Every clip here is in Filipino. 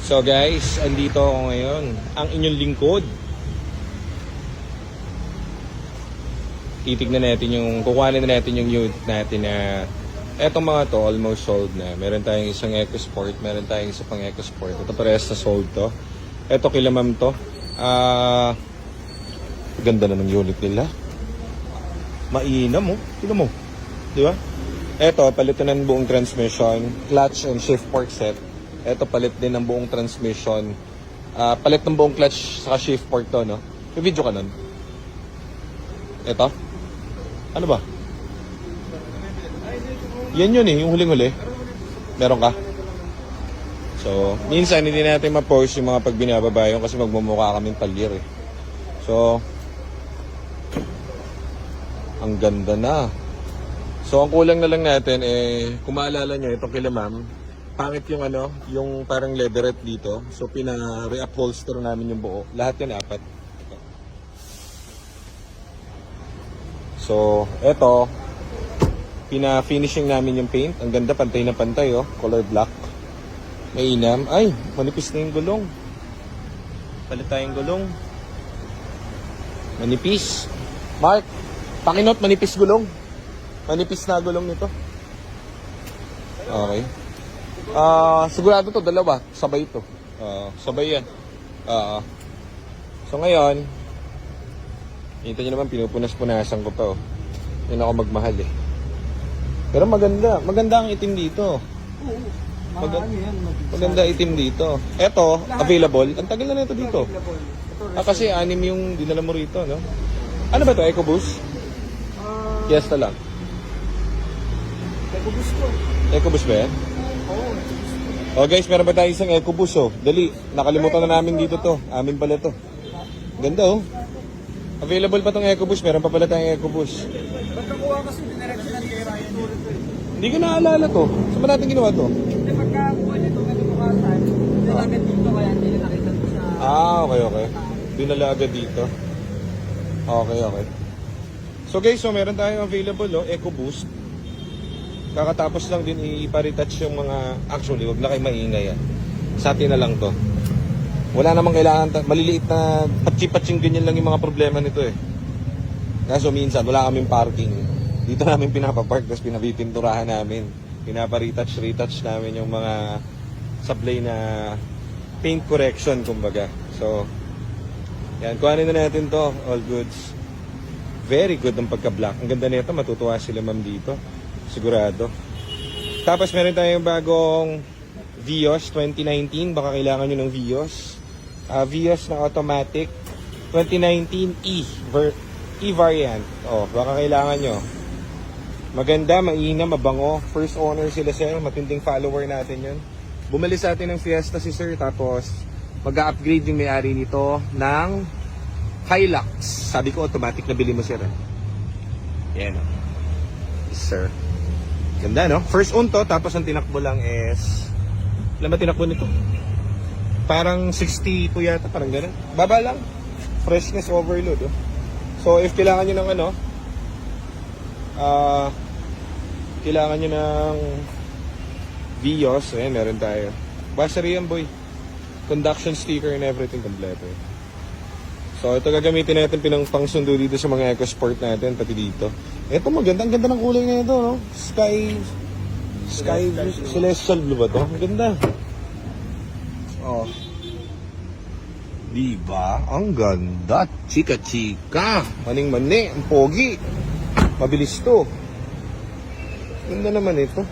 So guys, andito ako ngayon. Ang inyong lingkod. Titignan natin kukuhanin na natin yung unit natin na etong mga to almost sold na. Meron tayong isang EcoSport, meron tayong isa pang EcoSport. Ito parehas na sold to. Ito kila ma'am to. Ganda na ng unit nila. Mainam oh. Tignan mo. Di ba? Ito, palitan ng buong transmission, clutch and shift fork set. Ito, palit din ng buong transmission. Palit ng buong clutch saka shift fork to, no? May video ka nun? Ito? Ano ba? Yan yun eh, yung huling-huli. Meron ka? So, minsan hindi natin ma-post yung mga pagbinababa yun kasi magmumukha kaming palir eh. So, ang ganda na. So, ang kulang na lang natin kung maalala nyo, itong kila ma'am, pangit yung yung parang leatherette dito. So, pina-reupholster namin yung buo. Lahat yan, 4. So, eto, pina-finishing namin yung paint. Ang ganda, pantay na pantay, oh. Color black. Mainam. Ay, manipis na yung gulong. Palit tayong gulong. Manipis. Mark, pakinot, manipis gulong. Manipis na gulong nito. Okay. Sigurado to, dalawa. Sabay to. Sabay yan. So ngayon, kita nyo naman, pinupunas-punasan ko pa. Yun ako magmahal eh. Pero maganda. Maganda ang itim dito. Maganda itim dito. Eto, available. Ang tagal na nito dito. Kasi 6 yung dinala mo rito, no? Ano ba to? EcoBoost? Yes, lang. EcoBoost ko. EcoBoost ba yan? Oo. Oh guys, meron ba tayo isang EcoBoost oh? Dali, nakalimutan na namin dito to. Amin pala to. Ganda oh. Available pa tong EcoBoost, meron pa pala tayong EcoBoost. Ba't nakuha kasi dinirection na kay Ryan ulit eh? Hindi ko naalala to. Saan ba natin ginawa to? Hindi pagkakuha nito bukasan, agad dito kaya hindi na nakita ko sa... Okay. Dinala agad dito. Okay. So guys, so meron tayong available oh, EcoBoost. Kakatapos lang din ipa-retouch yung mga... Actually, wag na kayo maingay ah. Sa atin na lang to. Wala namang kailangan, maliliit na patsi-patsing ganyan lang yung mga problema nito eh. Kaso minsan, wala kaming parking. Dito namin pinapapark, tapos pinapipinturahan namin. Pinapa-retouch namin yung mga sablay na paint correction, kumbaga. So, yan, kuhanin na natin to, all goods. Very good ang pagka-black. Ang ganda nito, matutuwa sila ma'am dito. Sigurado. Tapos meron tayong bagong Vios 2019. Baka kailangan nyo ng Vios. Vios na automatic 2019 E variant. Baka kailangan nyo. Maganda, mainam, mabango. First owner sila sir. Matinding follower natin yun. Bumili sa atin ng Fiesta si sir. Tapos mag-upgrade yung may-ari nito ng Hilux. Sabi ko automatic na bili mo sir. Yan. Sir. Ganda no? First own to, tapos ang tinakbo lang is... Alam ba tinakbo nito? Parang 60 po yata, parang gano'n. Baba lang. Freshness overload. Oh. So if kailangan nyo ng kailangan nyo ng Vios, ayan, meron tayo. Basari yan boy. Conduction sticker and everything kompleto. So ito gagamitin natin pangsundo dito sa mga EcoSport natin, pati dito. Ito maganda, ang ganda ng kulay na ito, no? Sky Celestial blue ba to? Ang ganda. Diba? Ang ganda. Chika. Maning-mani, ang pogi. Mabilis to. Ganda naman ito.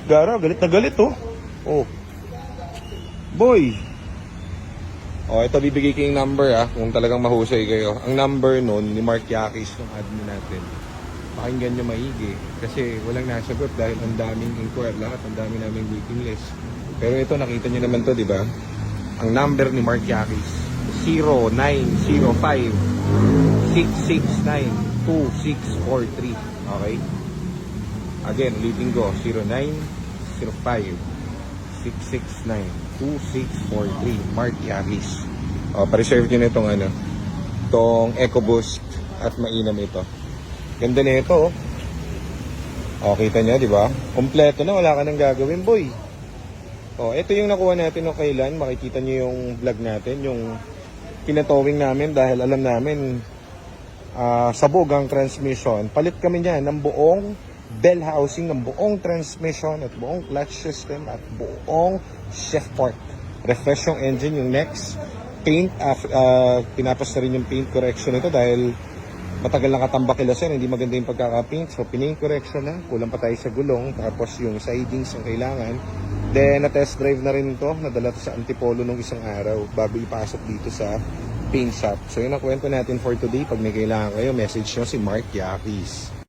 Gara, galit na galit, Boy. Ito bibigay ko yung number kung talagang mahusay kayo. Ang number nun ni Mark Yakis ng admin natin. Pakinggan nyo maigi. Kasi walang nasagot dahil ang daming inquiry lahat, ang daming naming waiting list. Pero ito nakita nyo naman to, di ba? Ang number ni Mark Yakis 0905-669-2643. Okay? Again, ulitin ko 0905-669-2643. Mark Yakis. Pa-reserve nyo na itong EcoBoost at mainam ito. Ganda na ito. Kita nyo, di ba? Kompleto na, wala ka nang gagawin, boy. Oh, ito yung nakuha natin no kailan. Makikita nyo yung vlog natin, yung pinatowing namin dahil alam namin sabog ang transmission. Palit kami niyan ng buong bell housing, ng buong transmission at buong clutch system at buong shift port. Refresh yung engine, yung next paint, tinapos na rin yung paint correction nito dahil matagal na katambak kilasan, hindi maganda yung pagkaka-paint. So pinaint correction na, kulang pa tayo sa gulong, tapos yung sidings ang kailangan. Then na-test drive na rin ito, nadala to sa Antipolo nung isang araw bago ipasok dito sa paint shop. So yun ang kwento natin for today. Pag may kailangan kayo, message nyo si Mark Yaquis.